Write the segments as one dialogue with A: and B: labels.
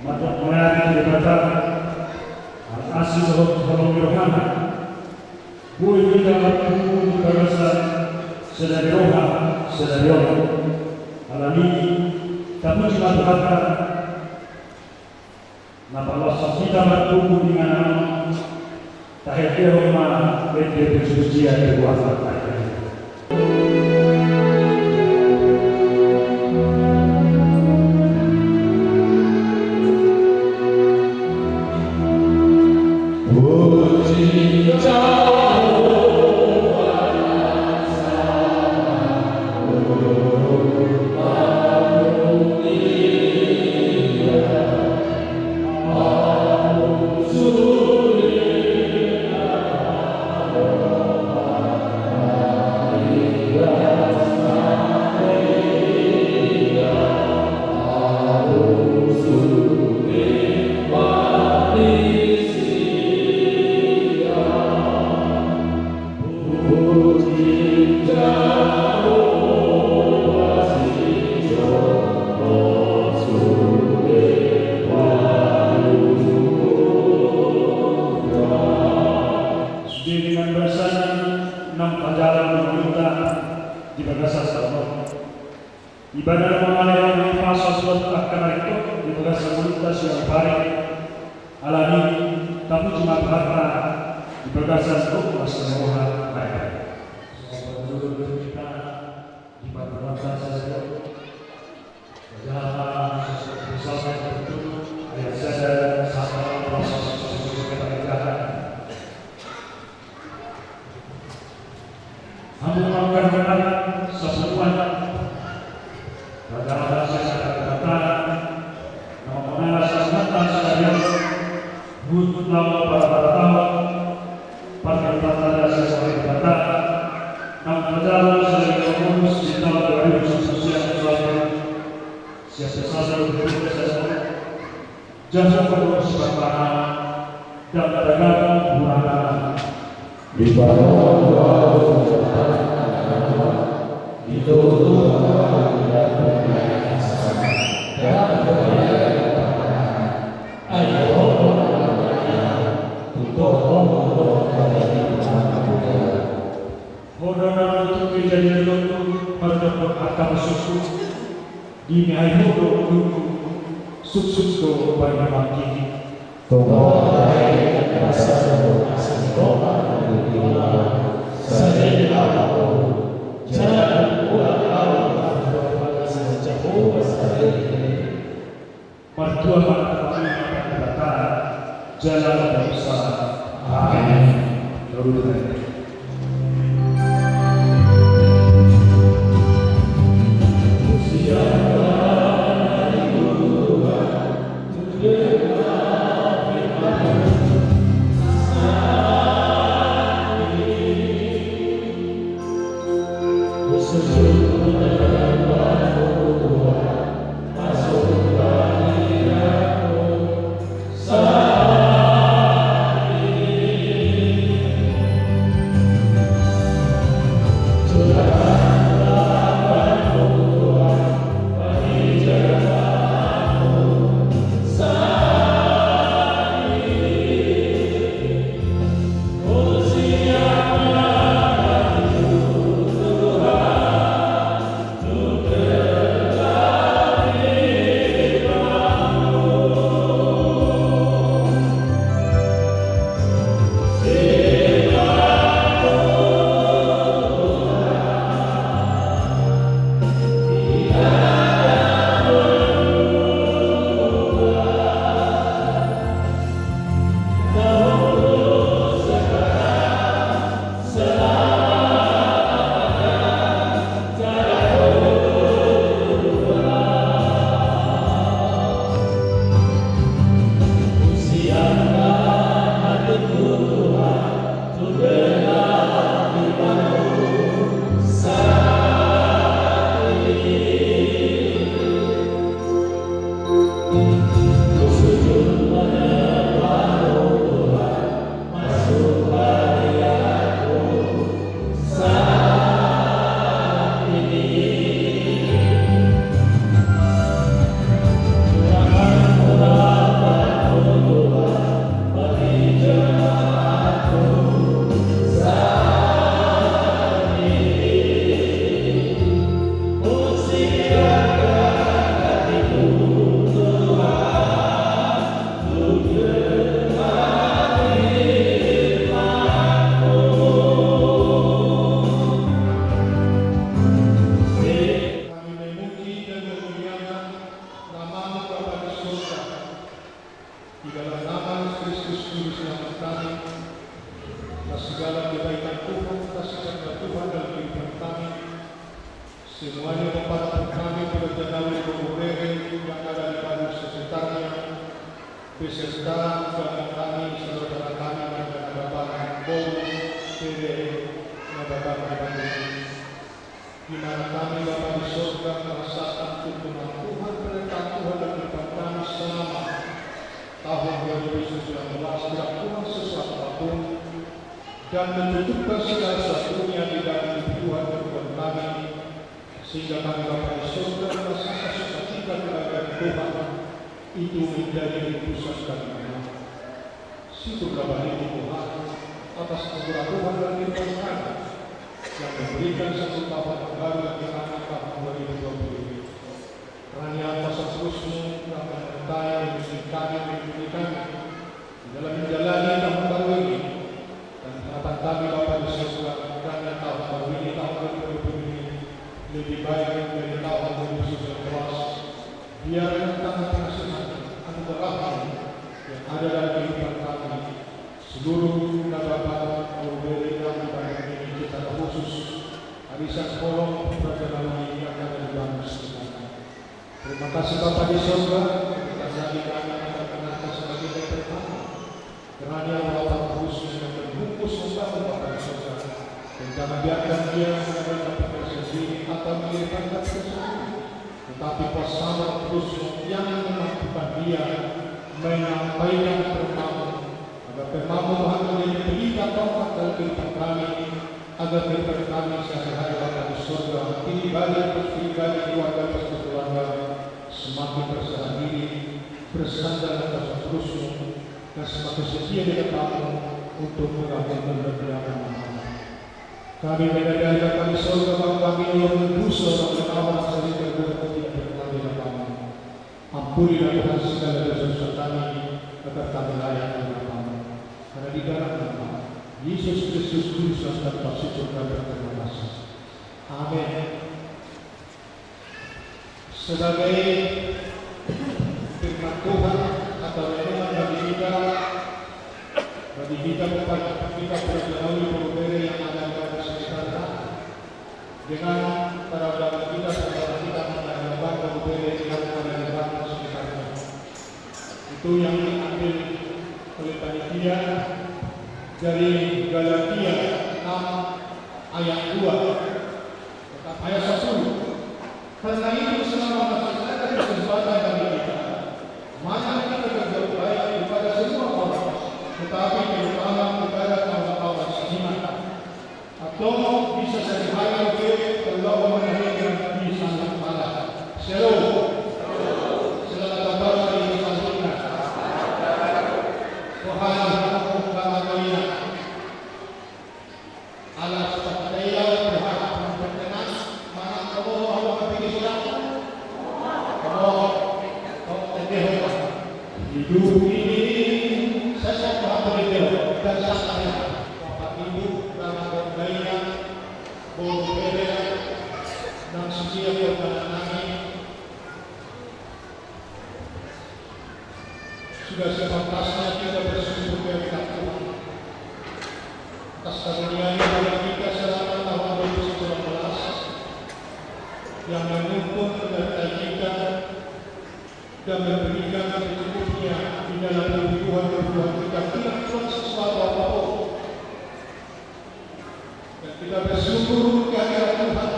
A: Mata melayani jabatan Al-Asli Tolong Rohana Bui kita bertemu di bagasan sedari roha, sedari roha alami kamu cuma berkata napa Allah kita bertemu dengan tahir rumah bende bersucian berwafat ibadah mengalir di fase suatu akan itu di bekas komunitas yang baik alami tapi cuma berharga di bekas itu semua baik. Sebelum kita di pada saja berjalan sesuatu itu ayat saja sama proses pernikahan. Kamu makan sesuatu Padahal saya kata, nama sangat saya butuh lama pada tahun, pada kata saya kata, nama berjalan saya mengurus di tahun 2019 siapa saja berbuat saya jangan mengurus perkara dan dagang bulan di bawah itu di mai mudo suk do bai maki to ai rasa do asal do sare la jalan ulah Allah saja sare pertua kata jalan besar amin lalu
B: Di dalam nama Kristus Juru Selamat kami, atas segala kebaikan Tuhan, atas segala Tuhan dalam kehidupan kami, semuanya membantu kami berjalan di Bogorere yang ada di pada sekitarnya, beserta kami, saudara kami yang ada Bapak Bowo, Pede, Bapak Bandung, di mana kami Bapak di surga merasakan tuntunan Tuhan perintah Tuhan dan kehidupan kami selama tahun 2019 tidak kurang sesuatu apapun dan menutupkan segala sesuatunya di dalam Tuhan kehidupan kami, sehingga kami Bapak di surga merasakan sukacita kepada Tuhan itu menjadi pusat kami. Syukur bagi Tuhan atas anugerah Tuhan dan kehidupan kami yang memberikan satu tahun baru yang kami tahun 2020 ini. Kerana atas terusmu yang menyertai misi kami di dalam menjalani tahun baru ini, dan harapan kami Bapa di surga kerana tahun baru ini, tahun 2020 ini lebih baik dari tahun 2019. Biar tangan pengasihan anugerah yang ada dalam kehidupan kami, seluruh Bapak Bogorere yang dibayar ini secara khusus arisan kolom perjalanan ini akan dibangun sebenarnya. Terima kasih Bapak di surga, kita jadi kami akan mengenalkan sebagai pertama kerana Bapak khusus yang terbungkus membangun Bapak di surga, dan jangan biarkan dia mengenalkan pekerjaan sendiri atau mengirimkan pekerjaan, tetapi bersama terus yang memampukan dia menyampaikan firman-Mu, agar firman-Mu Tuhan menjadi pelita tongkat dalam kehidupan kami, agar kehidupan kami sehari-hari Bapa di surga, pribadi keluarga keluarga semakin berserah diri, bersandar atas terus-Mu, dan semakin setia di depan-Mu untuk mengabulkan permohonan kami. Kami menyadari Bapa di surga bahwa kami yang berdosa dan awal sering berbuat tidak berkenan di depan-Mu. Ampunilah Tuhan segala dosa kami, agar kami layak di hadapan-Mu. Karena di dalam nama Yesus Kristus Juru Selamat kami berterima kasih. Amin. Sebagai firman Tuhan atau renungan bagi kita berjalan di Bogorere yang ada pada sekitar dengan para ulama kita, saudara kita mengenai Bogorere yang ada di pada sekitarnya. Itu yang diambil oleh panitia dari Galatia 6 ayat 2 ayat 10. Karena itu selama masih ada kesempatan bagi kita, maka kita berbuat baik kepada semua orang, tetapi terutama kepada kawan-kawan seiman, atau bisa sehari-hari kalau mengenai di sana malam. Shalom. Selamat datang di Sanjurna. Tuhan alas pataya berharap berkenan mana kamu pergi sudah kamu tendeh hidup ini saya berharap dan saya Bapak Ibu dan lainnya Bogorere dan setiap perjalanan sudah sepantasnya kita bersyukur kepada Tuhan atas karunia yang kita selama tahun 2019 yang menuntun menyertai kita dan memberikan secukupnya di dalam kehidupan kita tidak kurang sesuatu apapun, dan kita bersyukur kehadirat Tuhan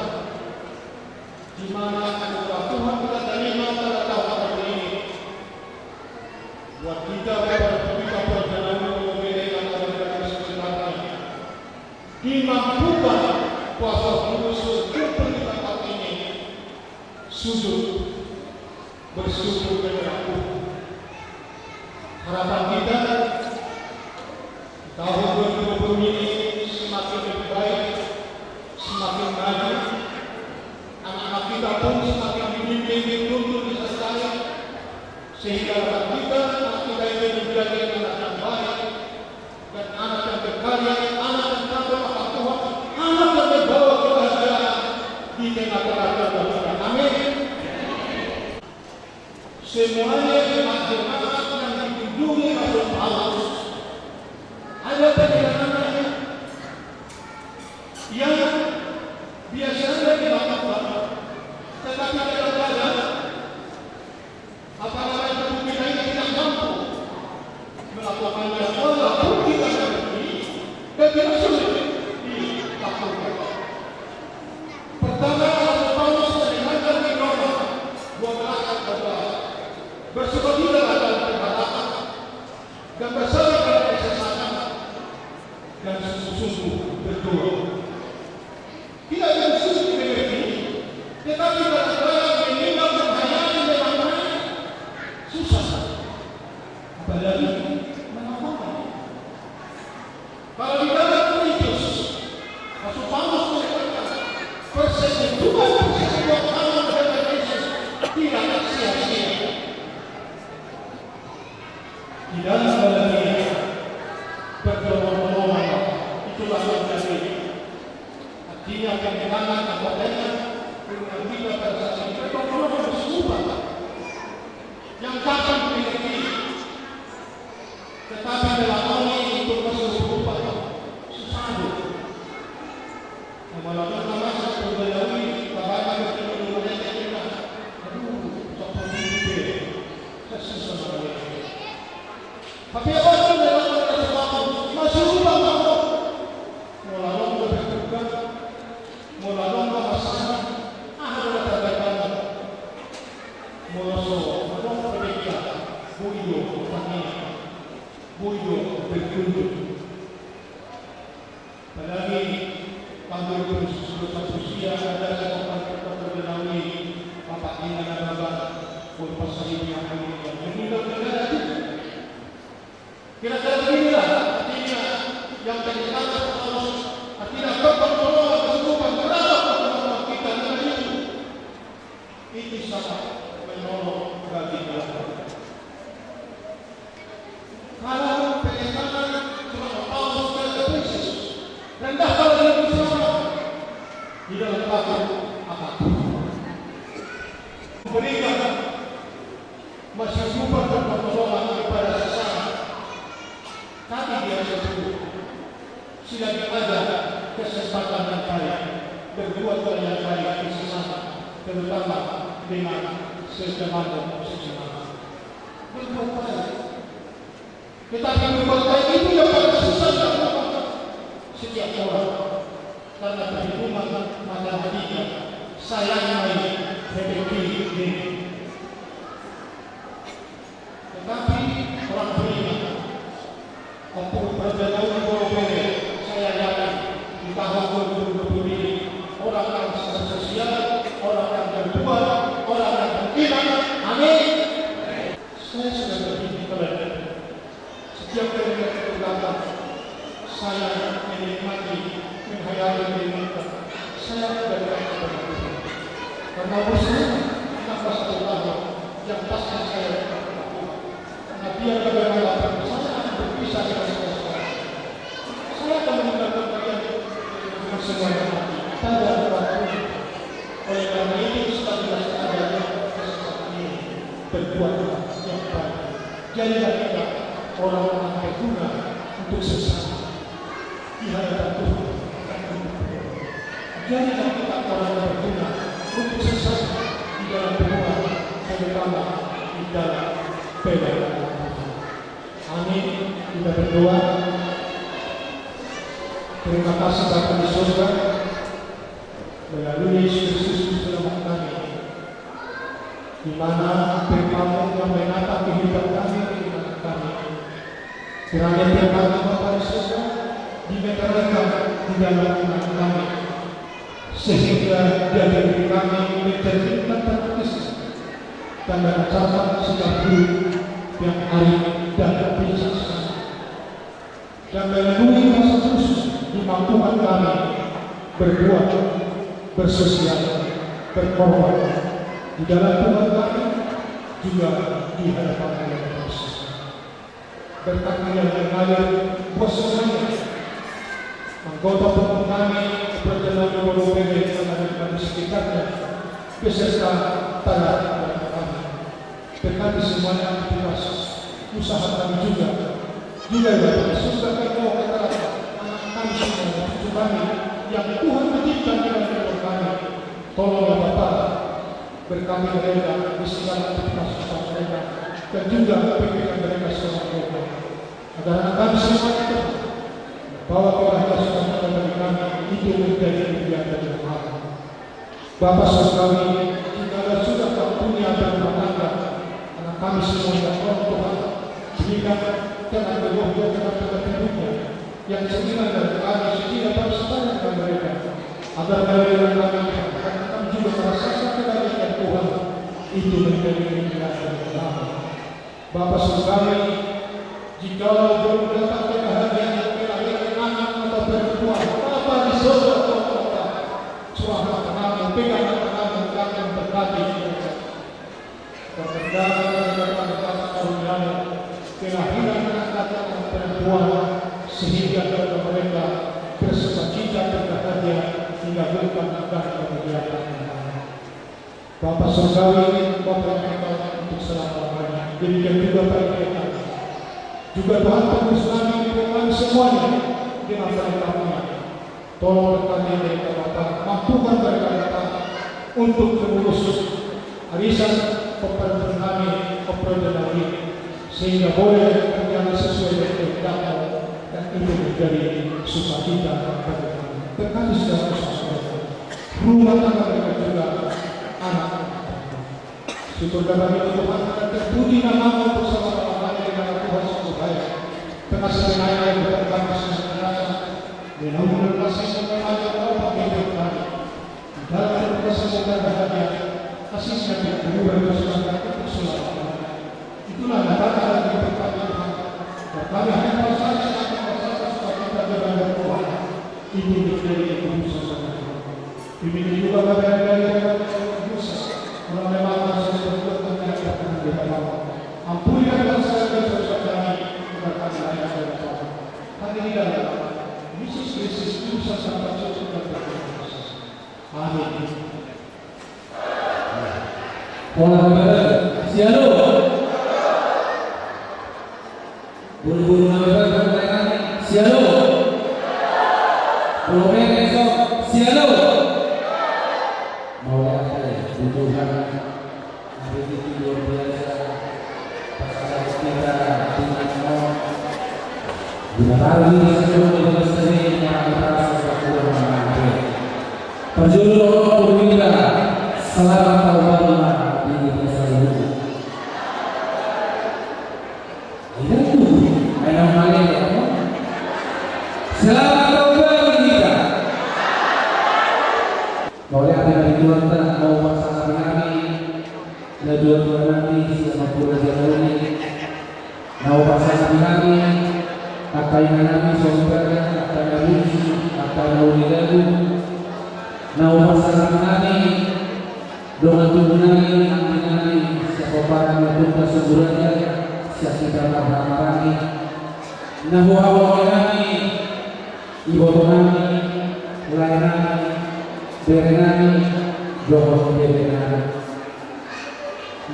B: di mana anugerah Tuhan kita terima pada tahun ini buat kita perjalanan Bogorere yang ada di sekitarnya dimampukan kuasa khusus untuk tempat ini sujud bersyukur kepada Tuhan. Harapan kita tahun 2020 ini semakin lebih baik, semakin maju, anak-anak kita pun semakin dibimbing, dituntun, disertai, sehingga anak kita ini menjadi anak yang baik dan anak yang berkarya, anak yang takut akan Tuhan, anak yang membawa kebahagiaan di tengah-tengah kita. Amin. Semuanya jemaat yang mengunjungi Rasul Paulus, ada perjalanannya yang biasanya dilakukan, tetapi kadang-kadang apabila tubuh kita ini tidak mampu melakukannya, walaupun kita mengerti dan tidak sulit dilakukan. Pertama, Rasul Paulus meninggalkan di Roma 12:14, bersukacita dalam perkataan dan bersabar dalam kesesatan dan sungguh-sungguh berdoa. Tidak ada khusus dimengerti, tetapi kadang-kadang menimbang menghayati dalam mereka susah, apalagi mengamalkan. Kalau di dalam Korintus, Rasul Paulus mengatakan persetujuan buat amal kepada Yesus tidak sia-sia. Di dalam Galatia berdoa-doa itulah yang terjadi. Artinya kemenangan apabila dengan kita pada saat ini berdoa bersekutu yang takkan memiliki, tetapi melakoni untuk bersekutu susah. Melakukan masa berdalami bagaimana bertemu dengan kita. Seperti itu. Sesusah sekali. Tapi orang dalam kesempatan masih lupa bahwa melalui berbuka, melalui masalah, ada terdapat melalui mereka buido tanya, buido berkunjung. Apalagi panggil berusaha usia ada seorang terkenali bapak ini dan bapak pun pasal ini yang meninggal negara itu. Kira-kira beginilah artinya yang terjadi harus artinya berpertolongan kesukupan berapa kita dengan itu. Itu sangat menolong bagi kita. Kalau penyesalan cuma Paulus dan Efesus rendah kalau dia bersama di dalam kabur apa? Berikan masih super pertolongan kepada sesama. Tapi dia sebut silagi ada kesempatan yang baik berbuat yang baik di sesama, terutama dengan sesama. Berbuat baik. Tetapi berbuat baik itu yang paling susah dilakukan setiap orang, karena perhitungan matematika sayang baik efektif ini. Tetapi orang beriman untuk berjauh berbeda, saya yakin di tahun 2020 ini orang yang sosial, orang yang berbuat, orang yang beriman, amin. Saya sudah berpikir kepada setiap kali kita datang, saya menikmati, menghayati diri saya berdoa kepada Tuhan. Karena bersama nafas Allah yang pasti saya lakukan. Karena biar bagaimana saya akan berpisah dengan saya. Saya akan meninggalkan kalian dengan semuanya hati. Tanda waktu. Oleh karena itu setelah adanya kesempatan ini berbuat yang baik. Jadilah kita orang-orang berguna untuk sesama di hadapan Tuhan. Jadilah kita orang yang berguna untuk sesama di dalam berdoa, terutama di dalam bela. Amin. Kita berdoa. Terima kasih Bapa di surga, melalui Yesus Kristus selamat kami, di mana firman-Mu yang menata kehidupan kami, kehidupan kami. Kiranya firman Bapa di surga dimeteraikan di dalam iman kami, sehingga dari diri kami mencerminkan tanda Kristus dan mencatat sikap hidup yang arif dan bijaksana. Dan melalui masa khusus dimampukan kami berbuat, bersosial, berkorban di dalam Tuhan kami juga di hadapan Tuhan Yesus. Berkat yang mengalir buat semuanya, anggota tubuh kami berjalan melalui yang ada di sekitarnya, beserta tanah kami. Berkati semuanya aktivitas usaha kami juga ya Bapak, surga Engkau katakan anak kami semua, cucu kami yang Tuhan titipkan di dalam hidup kami. Tolonglah Bapak, berkati mereka di segala aktivitas usaha mereka dan juga pikiran mereka selama mereka, agar anak kami semua itu bahwa keluarga suka bagi kami itu menjadi kegiatan yang mahal. Bapak sekali, jika sudah tak punya berumah tangga, anak kami semua yang Tuhan berikan dengan berdoa dengan hidupnya yang seiman dari kami sehingga bersama dengan mereka, agar mereka kami juga merasakan kebaikan Tuhan itu menjadi kegiatan yang mahal. Bapak sekali, jika belum dapat kebahagiaan kelahiran anak atau perempuan, Bapa di surga Bapa, suara kami pegang tangan kami berkati mereka. Perkendakan dan karunia kelahiran anak atau perempuan sehingga mereka bersukacita berbahagia hingga bukan akan kemuliaan. Bapa surgawi, Bapa yang untuk selama-lamanya. Demikian juga bagi kita. Juga Tuhan pengurus kami di kami semuanya dengan berkatnya. Tolong berkati mereka Bapa, mampukan mereka Bapa untuk mengurus arisan pemerintah kami, pemerintah kami, sehingga boleh berjalan sesuai dengan kehendak dan itu menjadi sukacita bagi kami. Berkati segala usaha rumah tangga mereka juga anak. Syukur dan bagi Tuhan dan terpuji nama untuk selama-lamanya di dalam Tuhan sungguh baik. Terkasih penayang yang berkembang sesuatu dengan kasih semuanya Bapa hidup kami. Dalam kasih dan bahagia, kasihnya yang berubah bersama untuk selama-lamanya. Itulah kata yang berkata Tuhan. Dan kami hanya saja akan supaya kita berada Tuhan. Ini menjadi urusan Tuhan. Demikian juga dari Musa. Kalau memang masih berbuat dengan di dalam ampuni dan saya berdoa kami berkati ayat dan Tuhan. Hari dalam Yesus Kristus urusan sampai cukup dan berdoa. Amin.
C: Sialo. Buru-buru namanya sialo. Boleh esok sialo. Mau lihat Tuhan hari ini luar biasa. Pasal kita dengan bila hari sebelum berseri yang terasa seperti orang Perjuru Purwira selamat tahun baru di desa ini. Itu ayam malay ya. Selamat tahun baru kita. Boleh ada dari Tuhan mau pasangan kami, najwa Tuhan nanti sama pura jalan ini. Mau pasangan kami, akan kami saudara, akan kami, akan kami lagu. Mau pasangan kami, dengan tubuh nani, siapa para melakukan kesuburannya, siapa kita kami. Nahu awal kami, ibu kami, layanan, berenang, doa berenang.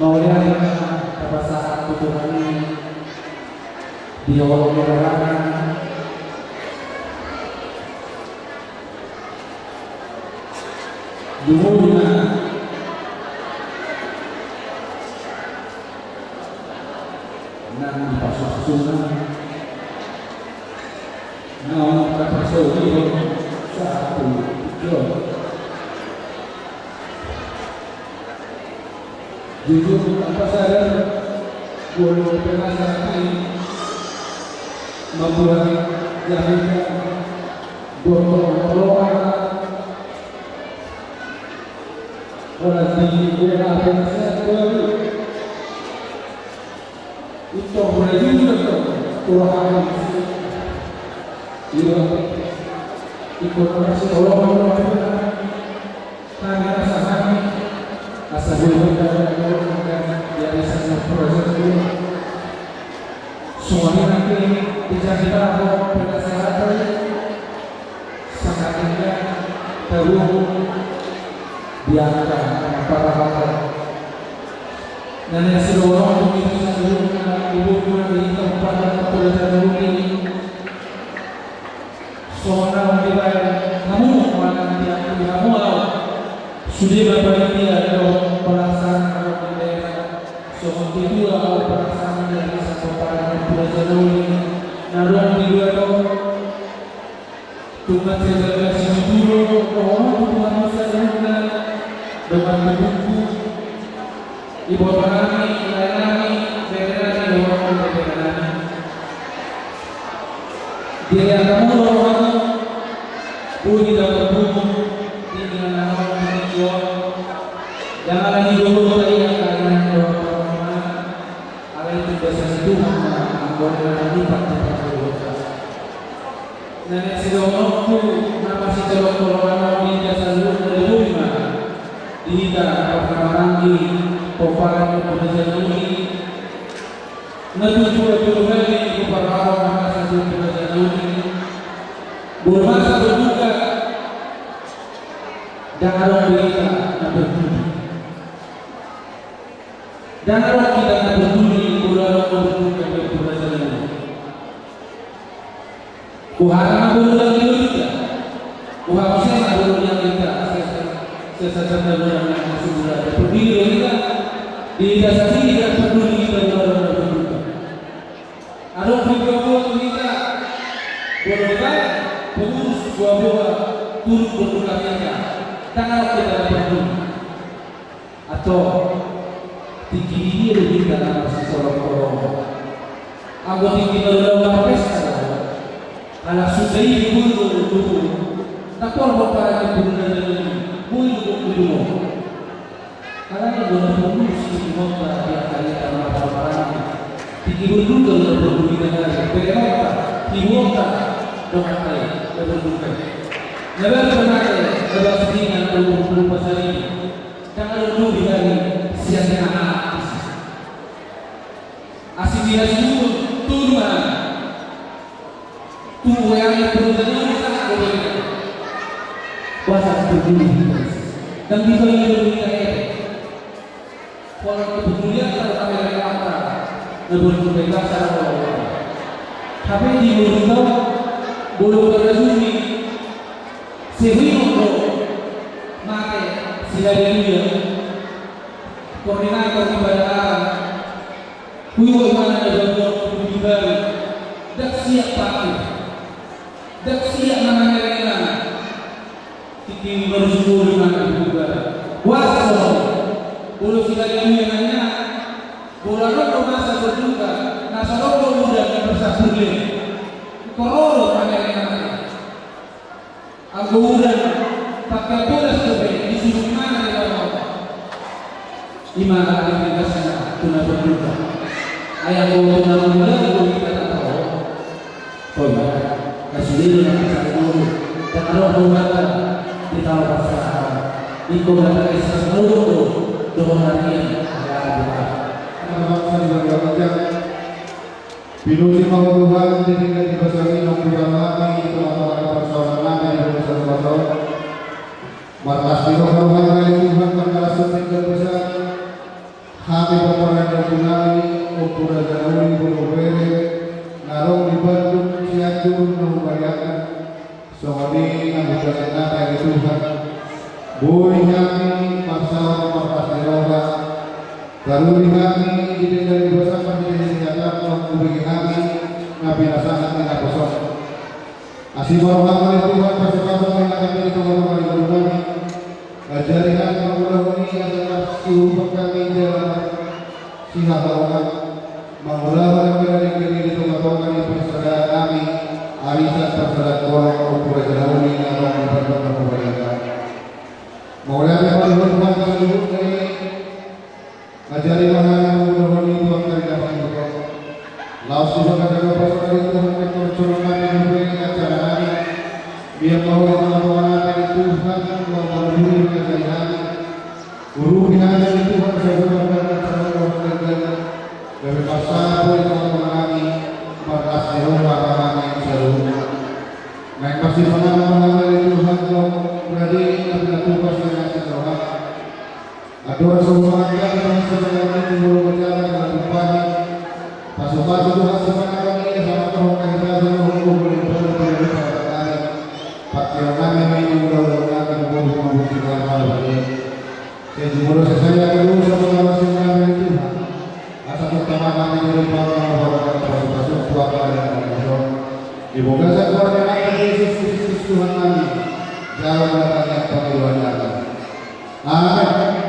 C: Mau lihat apa saat tubuh kami di awal berenang. Dulunya nang pasok sunnah nang pasok itu satu dua jujur apa sadar boleh penasihat ini membuat jahilnya doa orang di daerah penasihat baru itu mulai juga Tuhan ikut kasih tolong kami rasa kami asal boleh dari sana proses itu semuanya nanti bisa kita lakukan penasehat sangat indah terus diangkat para dan yang sudah orang untuk itu saya dulu ibu Kedua perasaan dari satu para pelajar narung di dua Tuhan saya dulu orang Tuhan saya dengan buku ibu kami lainami berani orang berani dia kamu orang bunyi dalam buku tinggal orang menjual jangan lagi dulu tadi yang kalian orang ala itu biasa Tuhan anggota lagi pada nenek sidongku nama si colok-colokan di jasa lu dari rumah dihita perkara ini poparan pekerjaan ini ngetujuh lagi kepada masa pekerjaan ini bermasa berduka jangan berita berduli jangan kita berduli bulan berduka pekerjaan ini Kuhara bulan kita, kuhara saya bulan kita, sesat bulan yang masih bulan. Berdiri kita di dasar ini tidak peduli kita bulan berduka. Ada pribadi kita berdoa, pengurus buah-buah turut berduka kita. Tangan kita peduli. Atau tinggi diri kita masih sorong-sorong. Anggota tinggi berdoa pesta. Anak sudah ini dulu, tak perlu para ibu dan ibu dulu. Karena ibu dan ibu sih mau dia kali sama orang ibu dulu kalau berdua dengan bagaimana ibu tak doa kali berdua. Never pernah ada sedihnya belum pasal ini. Jangan dulu dari siapa asing dia dulu turun. Tuh yang berusaha sangat berbeda. Bahasa peduli dan bisa lebih kaya. Kalau kepedulian terutama dari apa, lebih berbeda secara global. Tapi di Indonesia boleh terjadi sehingga maka sila dia koordinator kebadan, kuiwa mana ada berbicara, tak siap pakai. Dan siap namanya rela Tiki bersyukur dengan juga Wasol Bulu sila yang nanya Bola rokok masa berduka Nasa rokok muda bersabulin Kororo panjang Aku udah pakai bola sebaik disuruh mana di dalam Imana aktivitasnya tuna berduka Ayah bola muda kita tak tahu Oh ya Kasih yang besar dulu dan roh buatan di tahun pasal itu adalah kisah seluruh doa hari
B: Pinusi mau Tuhan ditinggal di besar ini membuat kami telah persoalan kami di besar pasal markas di roh Tuhan Tuhan perkara setinggal besar kami peperangan dan punami ukuran jauh berbeda narong di Bandung Cianjur membayangkan sohani anggota senat yang Tuhan boleh kami masalah markas diroga lalu kami ditinggal bersama di senjata memberi kami nabi nasangat dengan kosong asih warahmatullahi Tuhan bersama dengan kami di kemana-mana kami ajari kami mengulangi adalah suruh kami dalam sihat Allah mengulang dari diri di tengah-tengah di persaudaraan kami arisan persaudaraan orang ukuran jauh ini orang berbentuk kebanyakan Maulana Tuhan seluruh dari ajari mana mengulangi Tuhan dari dapat berkata laus juga kata persaudaraan Tuhan kecorcongan yang memberi acara kami biar bahwa Tuhan dari Tuhan mau memenuhi kejayaan guru binaan dari Tuhan sesuatu dan dari pasal itu mengalami markas di rumah kami seluruh. Naik masih mengalami Tuhan berarti apabila Tuhan sudah sesuatu. Ada Rasulullah yang sebenarnya timbul berjalan dengan depan. Pasukan Tuhan sebenarnya kami sama Tuhan kita seluruh hukum boleh berada pada kami. Pakaian kami ini mudah-mudahan kami boleh membuktikan hal ini. Sejumlah saya kedua sama masing-masing Tuhan.
D: Asal utama kami di rumah orang masuk puasa dan Ramadan. Dimoga keluarga anak Yesus Kristus Tuhan kami jauh datangnya panggilan Allah. Amin.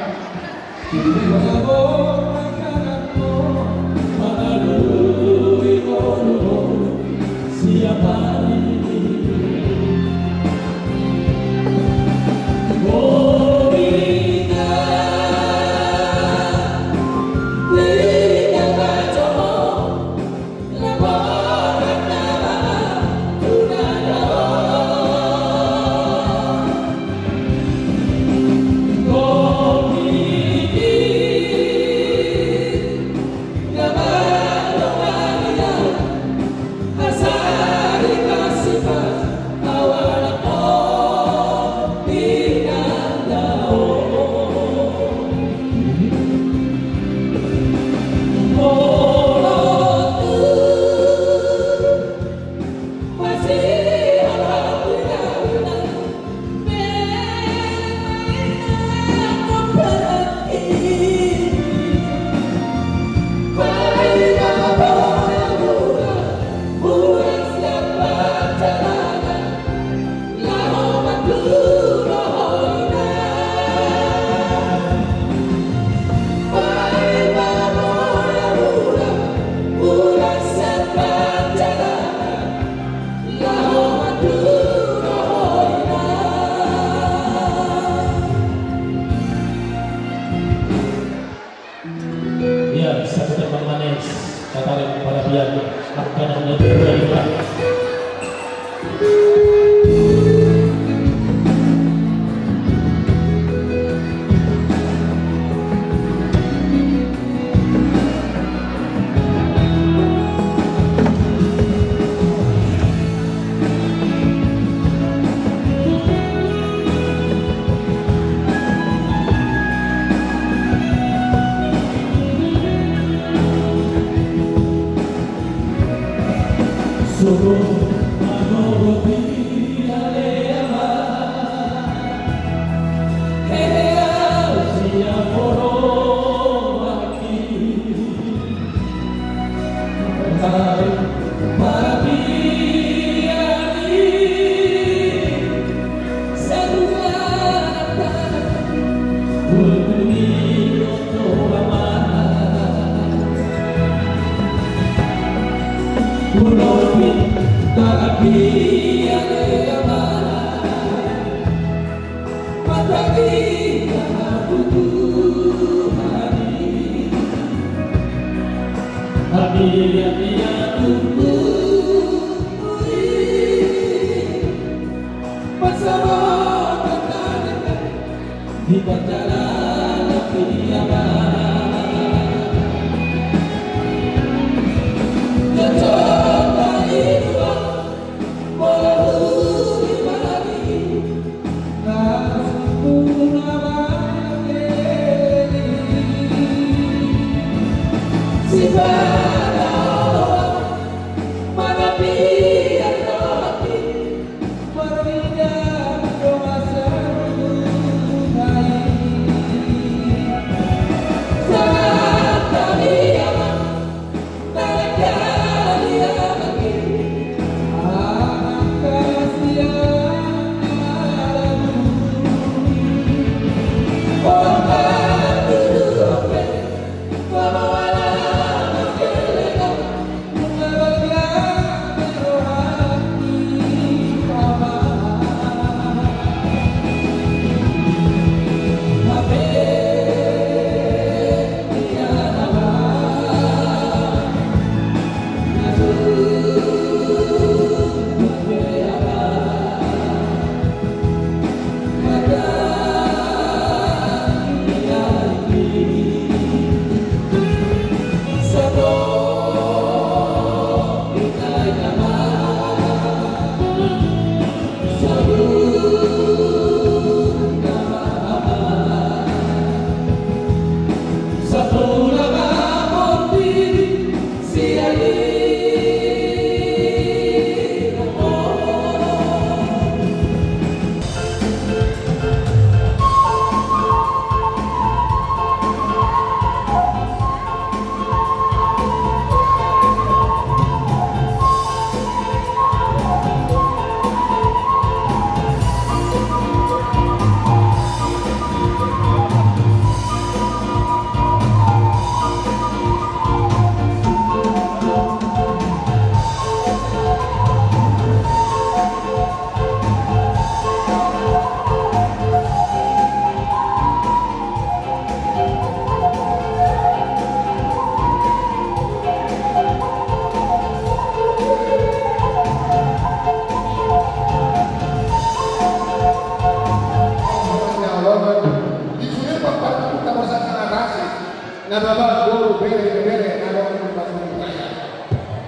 E: Bye.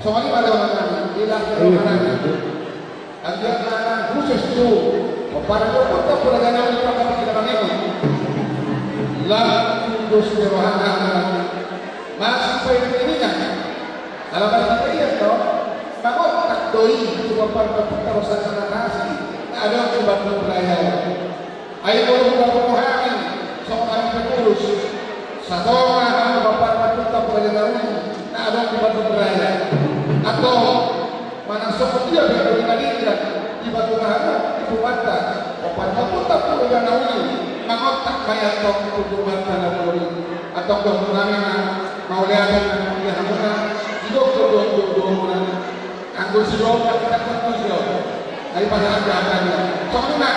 B: Soalnya pada orang kami, ilah rohana. Andian anak khusus itu, para dokter perjalanan itu akan kita bangun. Lah kudus rohana masih poin ini kan? Dalam bahasa Indonesia toh, bangun tak doi cuma para dokter rasa nasi, ada yang bantu beraya. Ayo bantu rohani, soal pengurus. Satu orang bapak dokter perjalanan, ada yang bantu beraya. Atau mana sok dia berdoa tadi di batu rahana di Buwata opan kaputa pun yang nauni mangotak bayar tong untuk Buwata na puri atau kemudian mau lihat yang hamuna hidup dua bulan anggur silau kita ketemu silau dari pasar jalan soalnya nak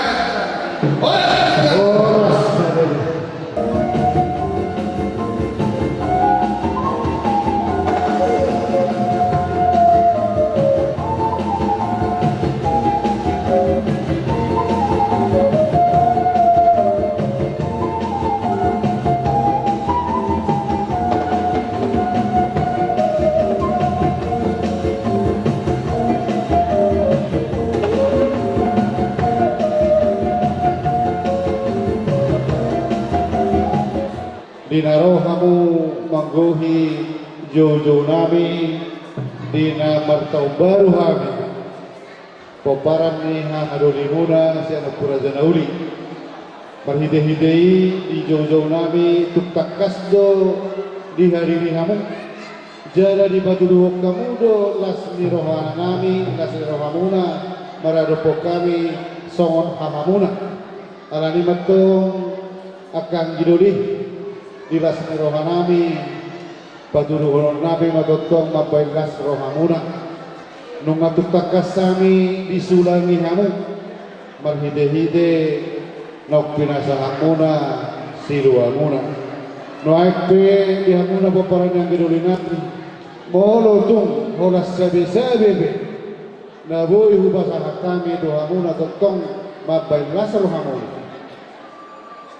D: Dina rohamu mangguhi jojo nami dina martau baru kami poparan ni hamadoli muna si anak pura janauli berhide-hidei di jojo nami tukak kasdo di hari ni hamu jada di batu duhok kamu do lasmi rohana nami lasmi rohamuna maradopo kami songon hamamuna alani matong akan gidoli di lasmi rohanami paduruhon nabi matotong mabailas rohamuna nung atutakas sami disulangi hamu marhide-hide nok pinasahamuna siluamuna no aikpe di hamuna paparan yang gidulinati molo tung holas sabi-sabi naboy hubasa kami dohamuna totong mabailas rohamuna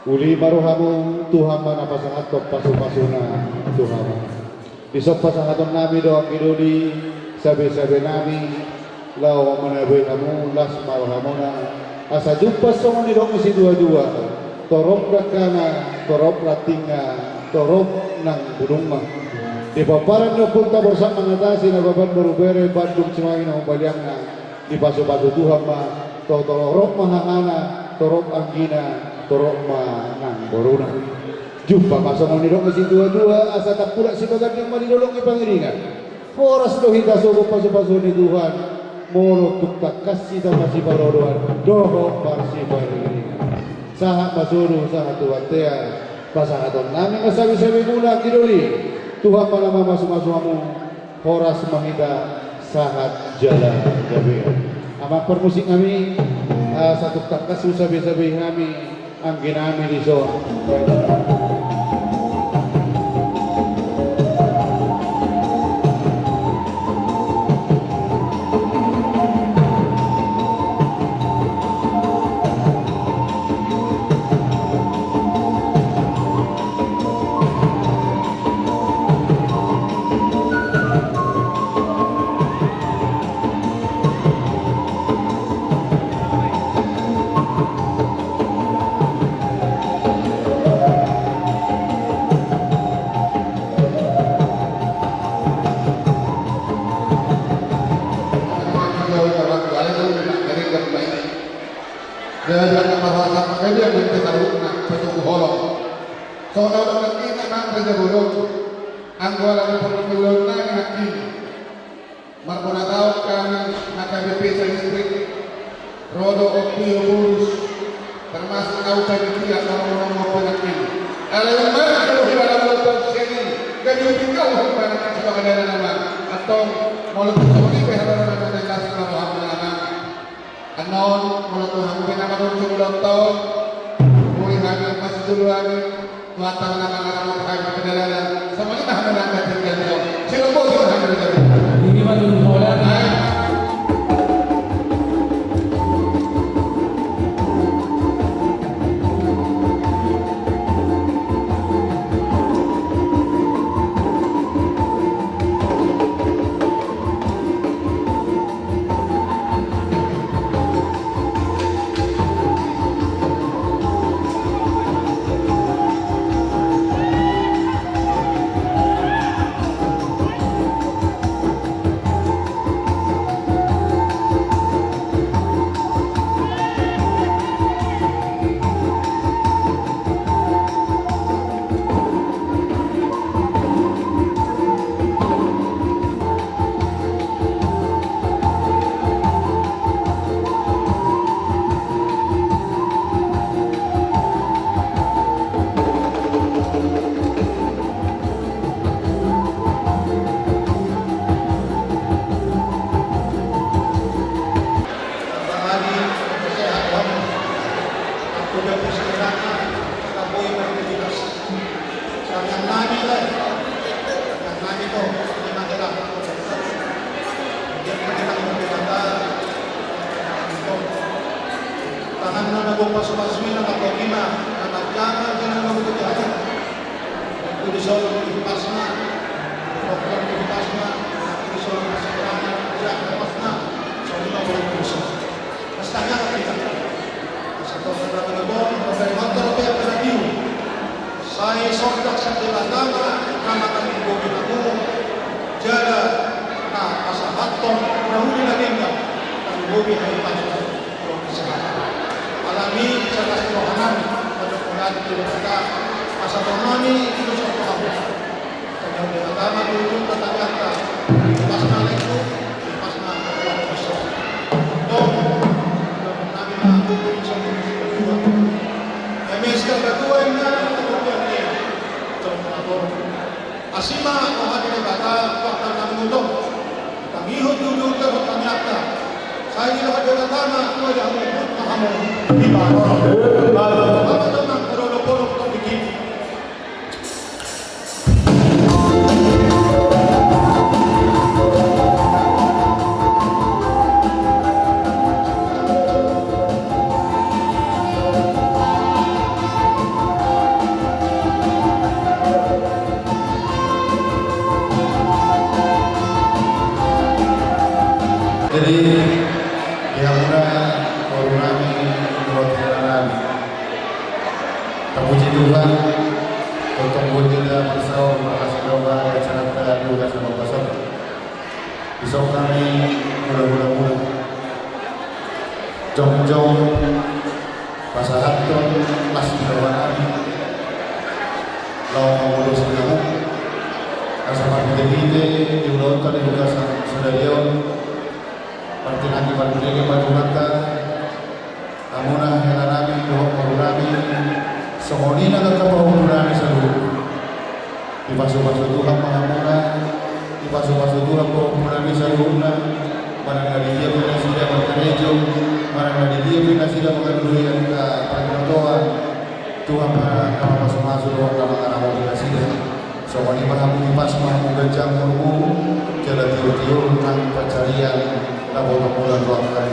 D: uli maruhamu Tuhan mana pasahatok pasu-pasuna Tuhan disok pasahaton nami doang iduli sabi-sabi nami lau manaboy kamu las maruhamuna asa jumpa songon idong isi dua-dua torop rakana torop ratinga torop nang budungma di paparan nyo punta bersama mengatasi nababan berubere Bandung Cimahi na umbaliangna di pasu-pasu Tuhan ma torop mahangana torop anggina torok manang boruna jumpa pasongan nidong isi dua-dua asa tak pula si bagan yang manidolong ipangiringan foras dohi kasogo pasu-pasu ni Tuhan molo tuktak kasih dan masih baloroan doho parsi pangiringan sahat masuru sahat Tuhan tea pasahaton nami masabi-sabi muna kidoli Tuhan mana masuk-masukamu foras mahida sahat jalan jabian amak permusik kami satu tak kasus sabi-sabi kami ang ginamit ni Zon.
B: Dari masyarakat kaya yang bertarung petunjuk holong. Soalnya nanti memang kerja bolong. Anggota perpuluhan nanti. Markona tahu kami HKBP Listrik, Rodo Opio Burus, termasuk Kaupai Tiga orang-orang penyakit. Ada yang mana kalau di dalam lokal sini, gak diubikan oleh penyakit sebagai ada nama atau mulut seperti pihak-pihak yang kasih nama nama. Anon mulut hampir nama muncul lontong, mulai hari masih duluan, tuatan nama-nama terkait perjalanan, semuanya dah menangkan terjadi. Silakan kita hampir jadi.
C: Ini mah dulu mulai.
B: pasu-pasuin ang kapagina na nagyaman ka ng mga kajahatan. Nagkudisol ng ipas na, nagkudisol ng ipas na, nagkudisol ng kasalanan, nagkudisol na, so hindi na ulit puso. Basta nga kita. Sa ito sa namin na doon, magkalimantar pa yung pinag-iw. Sa isordak sa tilatama, kama kami gawin ako, jala na kasahaton, nahuli na din ka, ang gawin ay pasok. Alami sa kasirohanan, pagkakulat ito kita, masabaw namin ito sa pagkakabot. Kanyang dinatama tulong tatagyan ka, ipas na ito, ipas na ang Kristo. Ito, namin na tulong sa mga ay may iskagatuan na natulungan niya. Ito, asima ang ating bata, wakta ng mundo. Kamihot tulong ka, tanyakta. Saya tidak ada dana, aku ada umur kamu di mana? Apa teman kalau kita bikin?
D: Jadi Hamuna Korunami Nuwatirani Terpuji Tuhan untuk kita bersama makasih doa dan sangat juga sama pasal. Besok kami mudah-mudahan jong-jong pasahatton las dilawanami lawan mengurus kamu asal kita diulangkan juga sudah dia Partinaki Partinaki Padumata Amuna Helanami Dohok Parunami Semonina Kakapahurunami Saluruh Dipasu-pasu Tuhan Mahamuna Dipasu-pasu Tuhan Pahurunami Saluruhna Barangkali dia pinasida Martanejo Barangkali dia pinasida Mengadulian Parkinatoa Tuhan Nama Pasu-pasu Dohok Nama pinasida Somoni Mahamuni Pasma Mugajang Murmu Jala Tio-Tio Nang Pacarian Bulan dua kali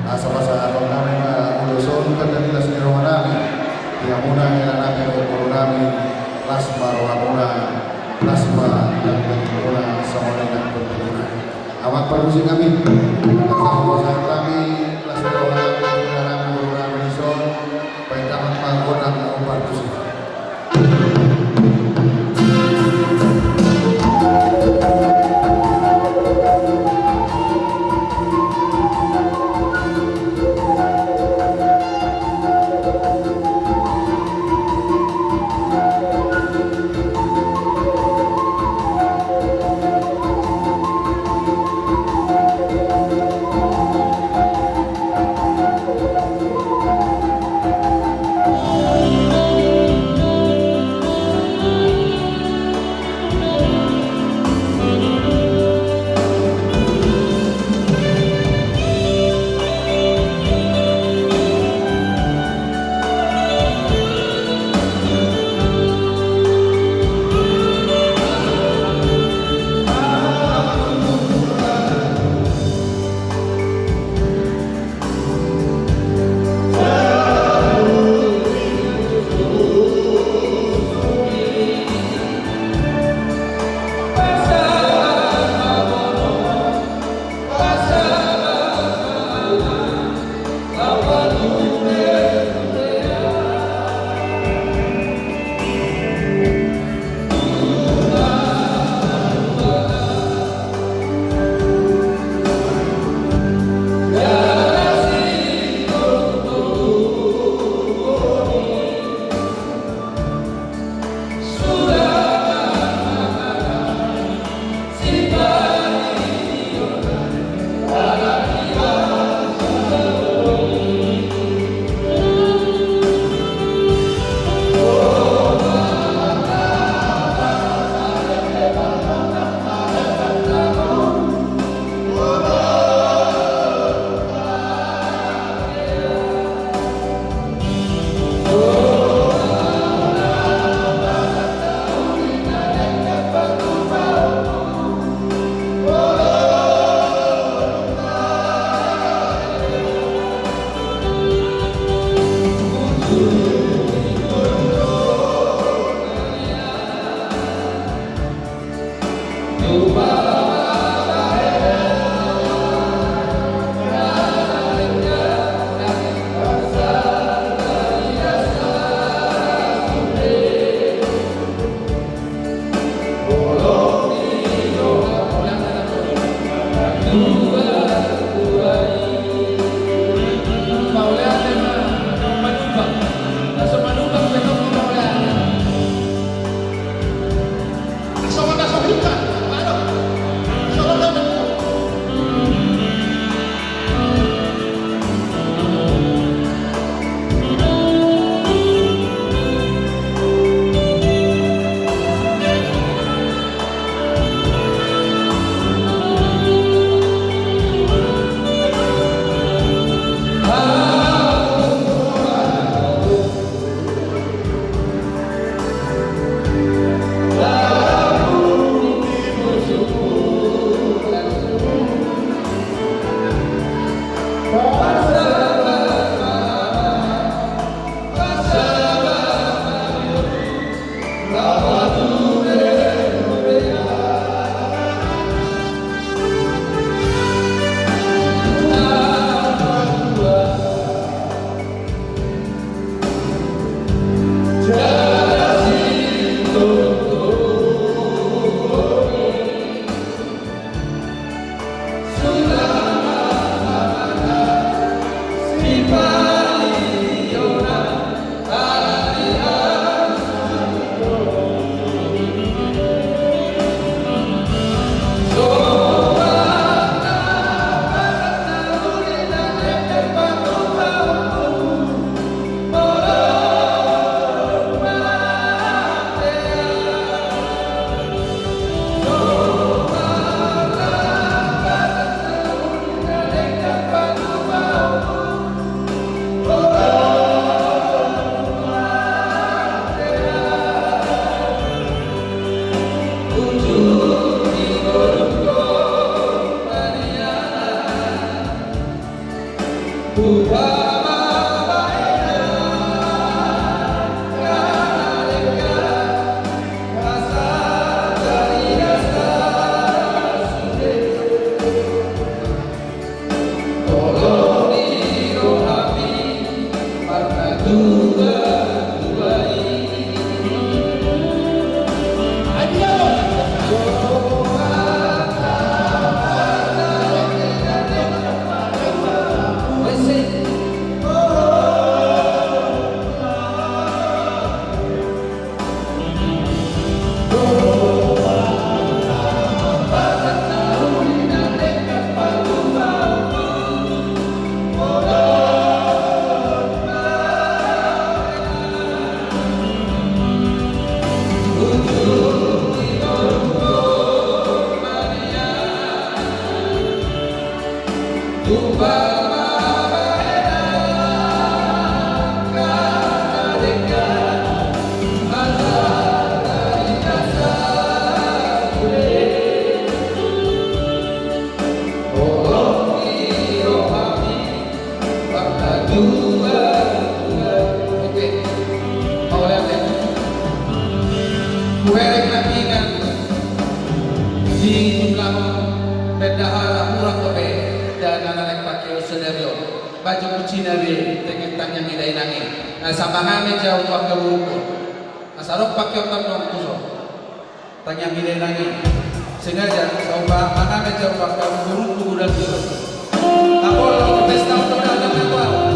D: asa-asa atau nama ulusun kendali las nirwanami diamuna helanami kurunami lasma rohamuna lasma dan kuruna samona dan kuruna amat perlusi kami asal kami las nirwanami kurunami ison baik amat mangkon dan umpar kusi.
C: si jumlah bendahara murah kobe dan anak pakai senario baju kucina be teketan yang idai nangi sabangame jauh waktu buku asarok pakai otak dong tuso tanya idai nangi sengaja coba mangame jauh waktu buku dan tuso apa lo pesta untuk dalam apa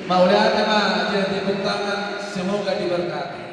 C: Mau lihat tema jadi tepuk tangan, semoga diberkati.